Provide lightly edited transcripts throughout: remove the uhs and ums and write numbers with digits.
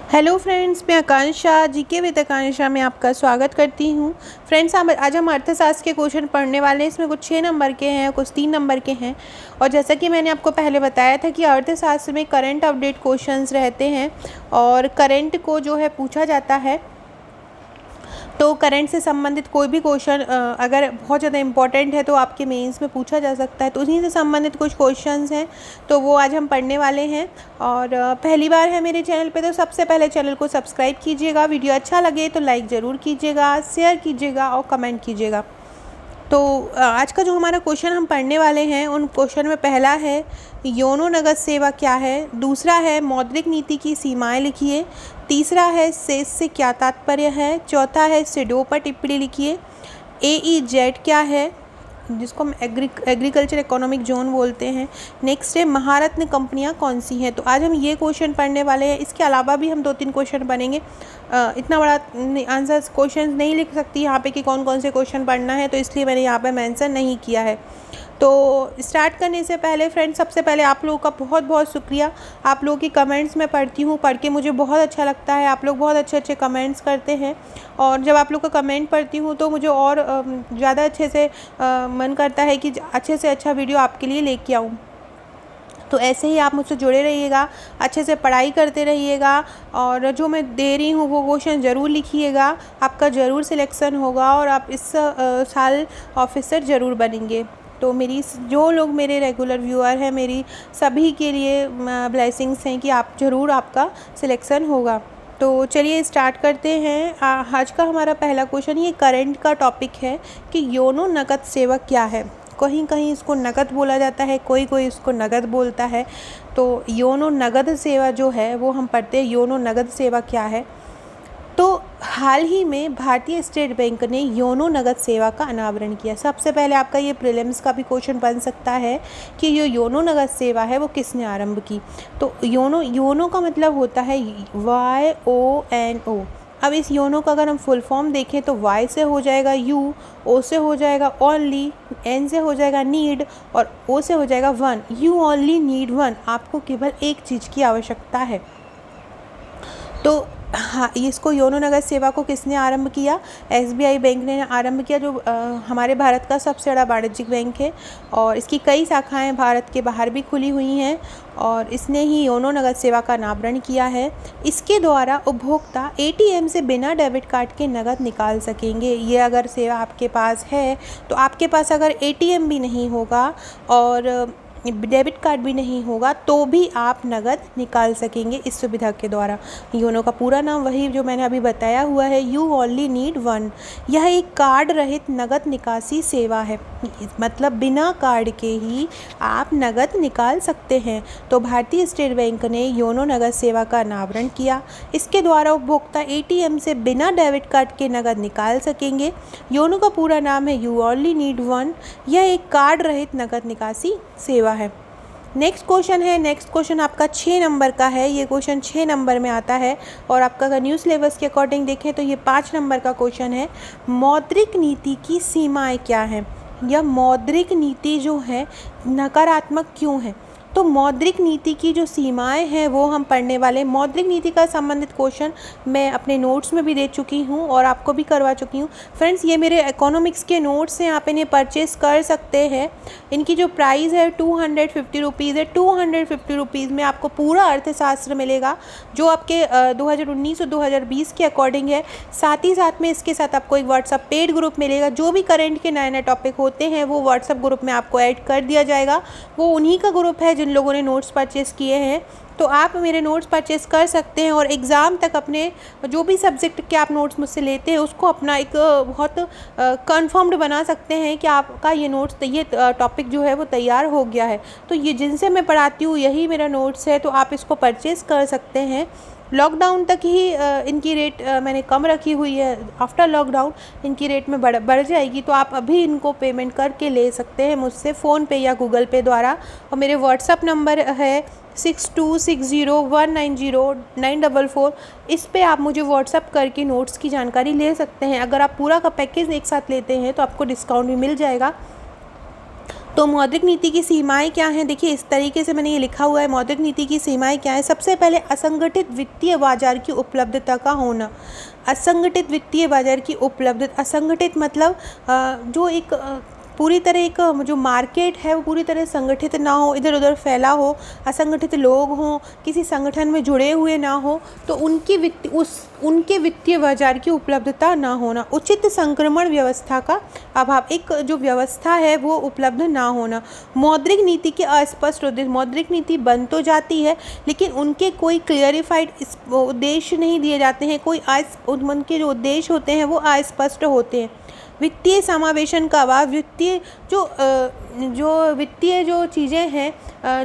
Hello friends, मैं आकांक्षा GK with आकांक्षा में आपका स्वागत करती हूँ। फ्रेंड्स, आज हम अर्थशास्त्र के क्वेश्चन पढ़ने वाले हैं। इसमें कुछ 6 नंबर के हैं, कुछ 3 नंबर के हैं। और जैसा कि मैंने आपको पहले बताया था कि अर्थशास्त्र में करंट अपडेट क्वेश्चंस रहते हैं और करंट को जो है पूछा जाता है। तो करंट से संबंधित कोई भी क्वेश्चन अगर बहुत ज़्यादा इंपॉर्टेंट है तो आपके मेंस में पूछा जा सकता है। तो उन्हीं से संबंधित कुछ क्वेश्चंस हैं, तो वो आज हम पढ़ने वाले हैं। और पहली बार है मेरे चैनल पे तो सबसे पहले चैनल को सब्सक्राइब कीजिएगा। वीडियो अच्छा लगे तो लाइक ज़रूर कीजिएगा, शेयर कीजिएगा और कमेंट कीजिएगा। तो आज का जो हमारा क्वेश्चन हम पढ़ने वाले हैं, उन क्वेश्चन में पहला है योनो नगद सेवा क्या है, दूसरा है मौद्रिक नीति की सीमाएं लिखिए, तीसरा है शेष से क्या तात्पर्य है, चौथा है शेडो पर टिप्पणी लिखिए, AEZ क्या है जिसको हम एग्रीकल्चर इकोनॉमिक जोन बोलते हैं, नेक्स्ट है महारत्न कंपनियां कौन सी हैं। तो आज हम ये क्वेश्चन पढ़ने वाले हैं। इसके अलावा भी हम 2-3 क्वेश्चन पढ़ेंगे। इतना बड़ा आंसर क्वेश्चन नहीं लिख सकती यहाँ पे कि कौन कौन से क्वेश्चन पढ़ना है, तो इसलिए मैंने यहाँ पे मेंशन नहीं किया है। तो स्टार्ट करने से पहले फ्रेंड्स, सबसे पहले आप लोगों का बहुत बहुत शुक्रिया। आप लोगों की कमेंट्स मैं पढ़ती हूँ, पढ़ के मुझे बहुत अच्छा लगता है। आप लोग बहुत अच्छे अच्छे कमेंट्स करते हैं और जब आप लोग का कमेंट पढ़ती हूँ तो मुझे और ज़्यादा अच्छे से मन करता है कि अच्छे से अच्छा वीडियो आपके लिए लेके आऊँ। तो ऐसे ही आप मुझसे जुड़े रहिएगा, अच्छे से पढ़ाई करते रहिएगा और जो मैं दे रही हूँ वो क्वेश्चन ज़रूर लिखिएगा। आपका ज़रूर सिलेक्शन होगा और आप इस साल ऑफिसर ज़रूर बनेंगे। तो जो लोग मेरे रेगुलर व्यूअर हैं, मेरी सभी के लिए ब्लेसिंग्स हैं कि आप ज़रूर आपका सिलेक्शन होगा। तो चलिए स्टार्ट करते हैं। आज का हमारा पहला क्वेश्चन ये करंट का टॉपिक है कि योनो नकद सेवा क्या है। कहीं कहीं इसको नकद बोला जाता है, कोई कोई इसको नगद बोलता है। तो योनो नगद सेवा जो है वो हम पढ़ते हैं, योनो नगद सेवा क्या है। तो हाल ही में भारतीय स्टेट बैंक ने योनो नगद सेवा का अनावरण किया। सबसे पहले आपका ये प्रीलिम्स का भी क्वेश्चन बन सकता है कि ये योनो नगद सेवा है वो किसने आरंभ की। तो योनो का मतलब होता है YONO। अब इस योनो का अगर हम फुल फॉर्म देखें तो Y से हो जाएगा U, O से हो जाएगा ओनली, N से हो जाएगा नीड और O से हो जाएगा one. You only need one, आपको केवल एक चीज़ की आवश्यकता है। तो हाँ, इसको योनो नगद सेवा को किसने आरंभ किया? SBI बैंक ने आरंभ किया, जो हमारे भारत का सबसे बड़ा वाणिज्यिक बैंक है और इसकी कई शाखाएं भारत के बाहर भी खुली हुई हैं और इसने ही योनो नगद सेवा का अनावरण किया है। इसके द्वारा उपभोक्ता ATM से बिना डेबिट कार्ड के नगद निकाल सकेंगे। ये अगर सेवा आपके पास है तो आपके पास अगर ATM भी नहीं होगा और डेबिट कार्ड भी नहीं होगा तो भी आप नगद निकाल सकेंगे इस सुविधा के द्वारा। योनो का पूरा नाम वही जो मैंने अभी बताया हुआ है, यू ओनली नीड वन। यह एक कार्ड रहित नगद निकासी सेवा है, मतलब बिना कार्ड के ही आप नगद निकाल सकते हैं। तो भारतीय स्टेट बैंक ने योनो नगद सेवा का अनावरण किया। इसके द्वारा उपभोक्ता ATM से बिना डेबिट कार्ड के नगद निकाल सकेंगे। योनो का पूरा नाम है यू ओनली नीड वन। यह एक कार्ड रहित नगद निकासी सेवा है। नेक्स्ट क्वेश्चन आपका 6 नंबर का है। ये क्वेश्चन 6 नंबर में आता है और आपका अगर न्यूज़ सिलेबस के अकॉर्डिंग देखें तो ये 5 नंबर का क्वेश्चन है। मौद्रिक नीति की सीमाएं क्या हैं, या मौद्रिक नीति जो है नकारात्मक क्यों है। तो मौद्रिक नीति की जो सीमाएं हैं वो हम पढ़ने वाले। मौद्रिक नीति का संबंधित क्वेश्चन मैं अपने नोट्स में भी दे चुकी हूँ और आपको भी करवा चुकी हूँ। फ्रेंड्स, ये मेरे इकोनॉमिक्स के नोट्स हैं, आप इन्हें परचेस कर सकते हैं। इनकी जो प्राइस है 250 रुपीज़ है। 250 रुपीज़ में आपको पूरा अर्थशास्त्र मिलेगा जो आपके 2019 और 2020 के अकॉर्डिंग है। साथ ही साथ में इसके साथ आपको एक व्हाट्सअप पेड ग्रुप मिलेगा। जो भी करंट के नए नए टॉपिक होते हैं वो व्हाट्सअप ग्रुप में आपको ऐड कर दिया जाएगा। वो उन्हीं का ग्रुप है जिन लोगों ने नोट्स परचेस किए हैं। तो आप मेरे नोट्स परचेस कर सकते हैं और एग्ज़ाम तक अपने जो भी सब्जेक्ट के आप नोट्स मुझसे लेते हैं उसको अपना एक बहुत कंफर्म्ड बना सकते हैं कि आपका ये नोट्स, ये टॉपिक जो है वो तैयार हो गया है। तो ये जिनसे मैं पढ़ाती हूँ यही मेरा नोट्स है, तो आप इसको परचेस कर सकते हैं। लॉकडाउन तक ही इनकी रेट मैंने कम रखी हुई है। आफ्टर लॉकडाउन इनकी रेट में बढ़ जाएगी, तो आप अभी इनको पेमेंट करके ले सकते हैं मुझसे फ़ोनपे या गूगल पे द्वारा। और मेरे व्हाट्सअप नंबर है 6260190944। इस पे आप मुझे व्हाट्सअप करके नोट्स की जानकारी ले सकते हैं। अगर आप पूरा का पैकेज एक साथ लेते हैं तो आपको डिस्काउंट भी मिल जाएगा। तो मौद्रिक नीति की सीमाएं क्या हैं? देखिए इस तरीके से मैंने ये लिखा हुआ है, मौद्रिक नीति की सीमाएं क्या है। सबसे पहले असंगठित वित्तीय बाजार की उपलब्धता का होना। असंगठित वित्तीय बाजार की उपलब्धता, असंगठित मतलब जो एक पूरी तरह एक जो मार्केट है वो पूरी तरह संगठित ना हो, इधर उधर फैला हो, असंगठित लोग हों, किसी संगठन में जुड़े हुए ना हो, तो उनके वित्तीय बाजार की उपलब्धता ना होना। उचित संक्रमण व्यवस्था का अभाव, एक जो व्यवस्था है वो उपलब्ध ना होना। मौद्रिक नीति के अस्पष्ट उद्देश्य, मौद्रिक नीति बन तो जाती है लेकिन उनके कोई क्लियरिफाइड उद्देश्य नहीं दिए जाते हैं, उनके जो उद्देश्य होते हैं वो अस्पष्ट होते हैं। वित्तीय समावेशन का अभाव, वित्तीय जो चीज़ें हैं,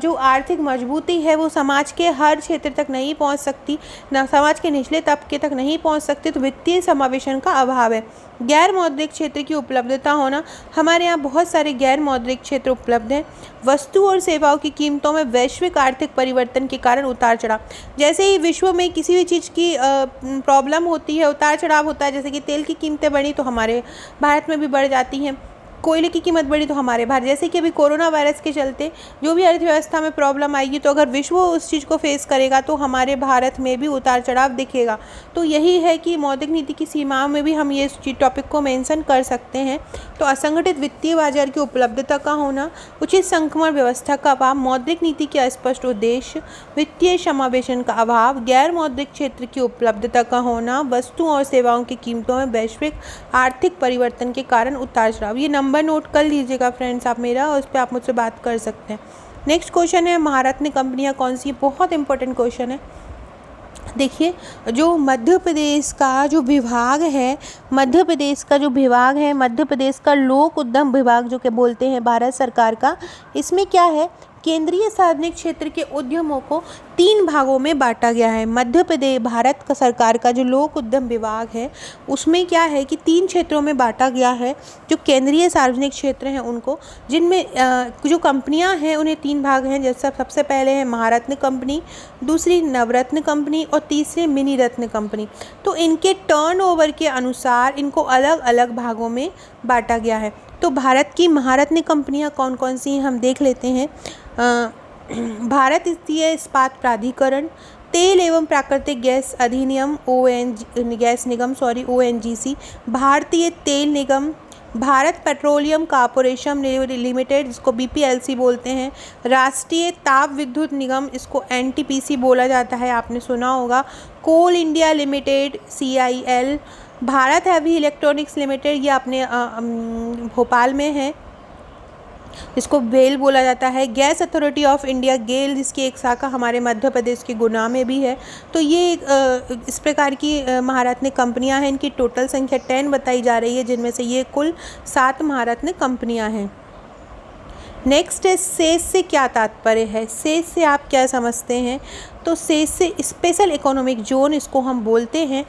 जो आर्थिक मजबूती है वो समाज के हर क्षेत्र तक नहीं पहुंच सकती, ना समाज के निचले तबके तक नहीं पहुंच सकती, तो वित्तीय समावेशन का अभाव है। गैर मौद्रिक क्षेत्र की उपलब्धता होना, हमारे यहाँ बहुत सारे गैर मौद्रिक क्षेत्र उपलब्ध हैं। वस्तु और सेवाओं की कीमतों में वैश्विक आर्थिक परिवर्तन के कारण उतार चढ़ाव, जैसे ही विश्व में किसी भी चीज़ की प्रॉब्लम होती है, उतार चढ़ाव होता है, जैसे कि तेल की कीमतें बढ़ी तो हमारे भारत में भी बढ़ जाती हैं, कोयले की कीमत बढ़ी तो हमारे भारत, जैसे कि अभी कोरोना वायरस के चलते जो भी अर्थव्यवस्था में प्रॉब्लम आएगी तो अगर विश्व उस चीज़ को फेस करेगा तो हमारे भारत में भी उतार चढ़ाव दिखेगा। तो यही है कि मौद्रिक नीति की सीमाओं में भी हम ये टॉपिक को मेंशन कर सकते हैं। तो असंगठित वित्तीय बाजार की उपलब्धता का होना, उचित संक्रमण व्यवस्था का अभाव, मौद्रिक नीति के अस्पष्ट उद्देश्य, वित्तीय समावेशन का अभाव, गैर मौद्रिक क्षेत्र की उपलब्धता का होना, वस्तुओं और सेवाओं की कीमतों में वैश्विक आर्थिक परिवर्तन के कारण उतार चढ़ाव। ये नंबर नोट कर लीजिएगा फ्रेंड्स आप मेरा, और उस पर आप मुझसे बात कर सकते हैं। नेक्स्ट क्वेश्चन है, महारत्न कंपनियां कौन सी? बहुत इंपॉर्टेंट क्वेश्चन है। देखिए जो मध्य प्रदेश का जो विभाग है, मध्य प्रदेश का लोक उद्यम विभाग जो कि बोलते हैं भारत सरकार का, इसमें क्या है, केंद्रीय सार्वजनिक क्षेत्र के उद्यमों को 3 भागों में बांटा गया है। मध्य प्रदेश भारत का सरकार का जो लोक उद्यम विभाग है उसमें क्या है कि 3 क्षेत्रों में बांटा गया है। जो केंद्रीय सार्वजनिक क्षेत्र हैं उनको, जिनमें जो कंपनियां हैं उन्हें 3 भाग हैं। जैसे सबसे पहले है महारत्न कंपनी, दूसरी नवरत्न कंपनी और तीसरी मिनी रत्न कंपनी। तो इनके टर्नओवर के अनुसार इनको अलग अलग भागों में बांटा गया है। तो भारत की महारत्न कंपनियां कौन कौन सी हैं हम देख लेते हैं। भारत स्थायी इस्पात प्राधिकरण, तेल एवं प्राकृतिक गैस अधिनियम ONGC, भारतीय तेल निगम, भारत पेट्रोलियम कॉर्पोरेशन लिमिटेड जिसको BPLC बोलते हैं, राष्ट्रीय ताप विद्युत निगम इसको NTPC बोला जाता है, आपने सुना होगा, coal India limited CIL, Bharat heavy electronics limited, ये अपने भोपाल में है, जिसको गेल बोला जाता है, गैस अथॉरिटी ऑफ इंडिया गेल जिसकी एक शाखा हमारे मध्य प्रदेश के गुना में भी है। तो ये इस प्रकार की महारत्न कंपनियां हैं। इनकी टोटल संख्या 10 बताई जा रही है, जिनमें से ये कुल 7 महारत्न कंपनियां हैं। नेक्स्ट है सेस से क्या तात्पर्य है? सेस से आप क्या समझते हैं? तो सेस से स्पेशल इकोनॉमिक जोन इसको हम बोलते हैं,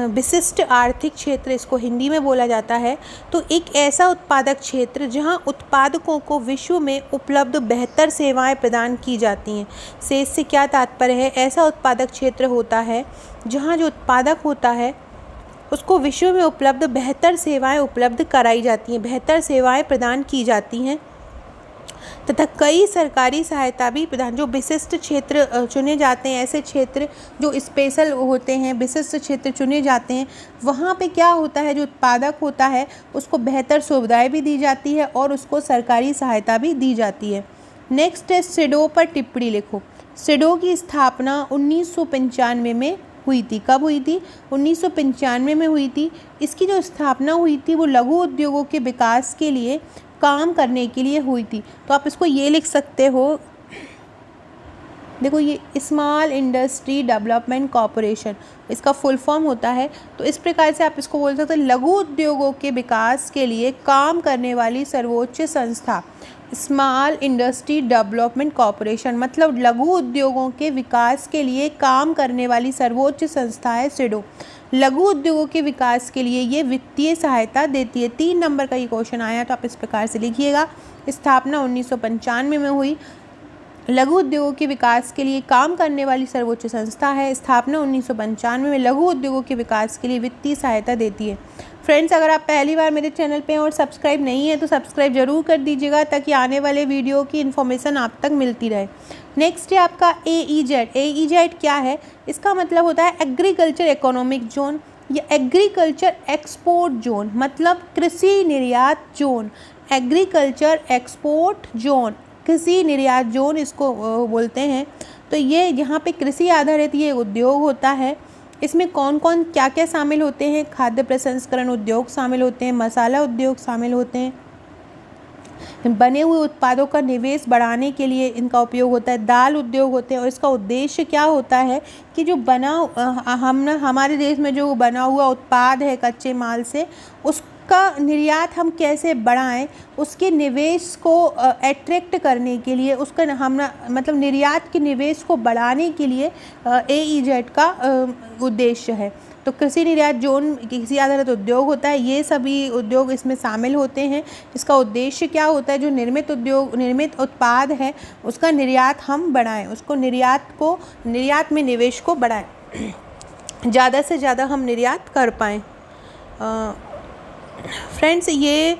विशिष्ट आर्थिक क्षेत्र इसको हिंदी में बोला जाता है। तो एक ऐसा उत्पादक क्षेत्र जहां उत्पादकों को विश्व में उपलब्ध बेहतर सेवाएं प्रदान की जाती हैं। सेस से क्या तात्पर्य है? ऐसा उत्पादक क्षेत्र होता है जहां जो उत्पादक होता है उसको विश्व में उपलब्ध बेहतर सेवाएं उपलब्ध कराई जाती हैं, बेहतर सेवाएं प्रदान की जाती हैं तथा कई सरकारी सहायता भी प्रदान। जो विशिष्ट क्षेत्र चुने जाते हैं, ऐसे क्षेत्र जो स्पेशल होते हैं, विशिष्ट क्षेत्र चुने जाते हैं, वहाँ पे क्या होता है, जो उत्पादक होता है उसको बेहतर सुविधाएं भी दी जाती है और उसको सरकारी सहायता भी दी जाती है। नेक्स्ट है सिडो पर टिप्पणी लिखो। सिडो की स्थापना 1995 में हुई थी। कब हुई थी? 1995 में हुई थी। इसकी जो स्थापना हुई थी वो लघु उद्योगों के विकास के लिए काम करने के लिए हुई थी। तो आप इसको ये लिख सकते हो, देखो ये स्मॉल इंडस्ट्री डेवलपमेंट कॉरपोरेशन इसका फुल फॉर्म होता है। तो इस प्रकार से आप इसको बोल सकते हैं, लघु उद्योगों के विकास के लिए काम करने वाली सर्वोच्च संस्था स्मॉल इंडस्ट्री डेवलपमेंट कॉरपोरेशन, मतलब लघु उद्योगों के विकास के लिए काम करने वाली सर्वोच्च संस्था है सिडो। लघु उद्योगों के विकास के लिए ये वित्तीय सहायता देती है। 3 नंबर का ये क्वेश्चन आया तो आप इस प्रकार से लिखिएगा। स्थापना 1995 में हुई। लघु उद्योगों के विकास के लिए काम करने वाली सर्वोच्च संस्था है। स्थापना 1995 में लघु उद्योगों के विकास के लिए वित्तीय सहायता देती है। फ्रेंड्स, अगर आप पहली बार मेरे चैनल पे हैं और सब्सक्राइब नहीं है तो सब्सक्राइब जरूर कर दीजिएगा ताकि आने वाले वीडियो की इन्फॉर्मेशन आप तक मिलती रहे। नेक्स्ट है आपका AEZ। AEZ क्या है? इसका मतलब होता है एग्रीकल्चर इकोनॉमिक जोन या एग्रीकल्चर एक्सपोर्ट जोन, मतलब कृषि निर्यात जोन। एग्रीकल्चर एक्सपोर्ट जोन, कृषि निर्यात जोन इसको बोलते हैं। तो ये यहाँ पे कृषि आधारित ये उद्योग होता है। इसमें कौन कौन क्या क्या शामिल होते हैं? खाद्य प्रसंस्करण उद्योग शामिल होते हैं, मसाला उद्योग शामिल होते हैं, बने हुए उत्पादों का निवेश बढ़ाने के लिए इनका उपयोग होता है, दाल उद्योग होते हैं। और इसका उद्देश्य क्या होता है कि जो हमारे देश में जो बना हुआ उत्पाद है कच्चे माल से, उसका निर्यात हम कैसे बढ़ाएं, उसके निवेश को अट्रैक्ट करने के लिए, उसका मतलब निर्यात के निवेश को बढ़ाने के लिए AEZ का उद्देश्य है। तो कृषि निर्यात जोन कृषि आधारित उद्योग होता है। ये सभी उद्योग इसमें शामिल होते हैं। इसका उद्देश्य क्या होता है? जो निर्मित उत्पाद है उसका निर्यात हम बढ़ाएं, उसको निर्यात में निवेश को बढ़ाएं, ज़्यादा से ज़्यादा हम निर्यात कर पाएँ। फ्रेंड्स, ये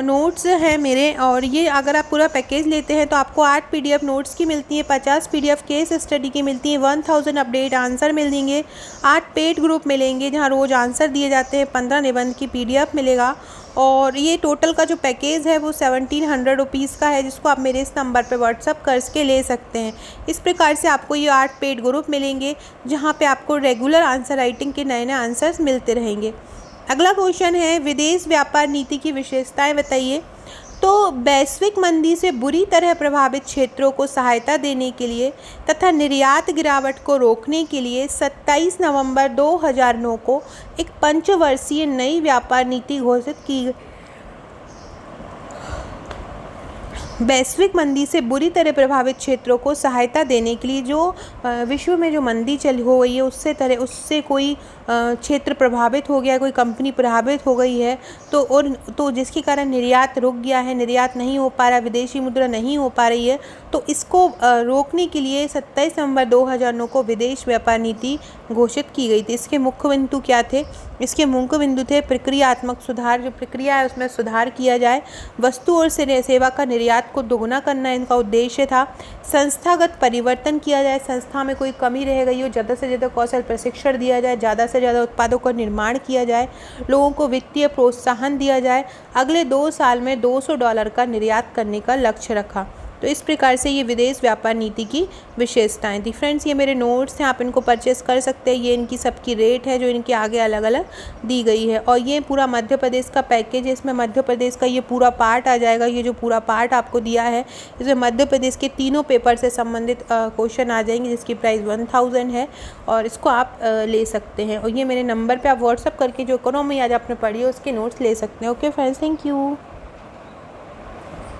नोट्स हैं मेरे, और ये अगर आप पूरा पैकेज लेते हैं तो आपको 8 PDF नोट्स की मिलती है, 50 PDF केस स्टडी की मिलती है, 1000 अपडेट आंसर मिलेंगे, 8 पेड ग्रुप मिलेंगे जहां रोज़ आंसर दिए जाते हैं, 15 निबंध की PDF मिलेगा। और ये टोटल का जो पैकेज है वो 1700 रुपीज़ का है, जिसको आप मेरे इस नंबर पे व्हाट्सअप करके ले सकते हैं। इस प्रकार से आपको ये 8 पेड ग्रुप मिलेंगे जहाँ पे आपको रेगुलर आंसर राइटिंग के नए नए आंसर्स मिलते रहेंगे। अगला क्वेश्चन है, विदेश व्यापार नीति की विशेषताएं बताइए। तो वैश्विक मंदी से बुरी तरह प्रभावित क्षेत्रों को सहायता देने के लिए तथा निर्यात गिरावट को रोकने के लिए 27 नवंबर 2009 को एक पंचवर्षीय नई व्यापार नीति घोषित की गई। वैश्विक मंदी से बुरी तरह प्रभावित क्षेत्रों को सहायता देने के लिए, जो विश्व में जो मंदी हो गई है उससे कोई क्षेत्र प्रभावित हो गया, कोई कंपनी प्रभावित हो गई है तो जिसके कारण निर्यात रुक गया है, निर्यात नहीं हो पा रहा, विदेशी मुद्रा नहीं हो पा रही है, तो इसको रोकने के लिए 27 नवंबर 2009 को विदेश व्यापार नीति घोषित की गई थी। इसके मुख्य बिंदु क्या थे? इसके मुख्य बिंदु थे प्रक्रियात्मक सुधार, जो प्रक्रिया है उसमें सुधार किया जाए, वस्तु और सेवा का निर्यात को दोगुना करना इनका उद्देश्य था, संस्थागत परिवर्तन किया जाए, संस्था में कोई कमी रह गई हो ज़्यादा से ज़्यादा कौशल प्रशिक्षण दिया जाए, ज़्यादा से ज़्यादा उत्पादों का निर्माण किया जाए, लोगों को वित्तीय प्रोत्साहन दिया जाए, अगले 2 साल में $200 का निर्यात करने का लक्ष्य रखा। तो इस प्रकार से ये विदेश व्यापार नीति की विशेषताएं थी। फ्रेंड्स, ये मेरे नोट्स हैं, आप इनको परचेस कर सकते हैं। ये इनकी सबकी रेट है जो इनके आगे अलग अलग दी गई है। और ये पूरा मध्य प्रदेश का पैकेज है, इसमें मध्य प्रदेश का ये पूरा पार्ट आ जाएगा। ये जो पूरा पार्ट आपको दिया है इसमें मध्य प्रदेश के तीनों पेपर से संबंधित क्वेश्चन आ जाएंगे, जिसकी प्राइस 1000 है और इसको आप ले सकते हैं। और ये मेरे नंबर पर आप व्हाट्सअप करके जो इकोनॉमी आज आपने पढ़ी है उसके नोट्स ले सकते हैं। Okay friends, thank you.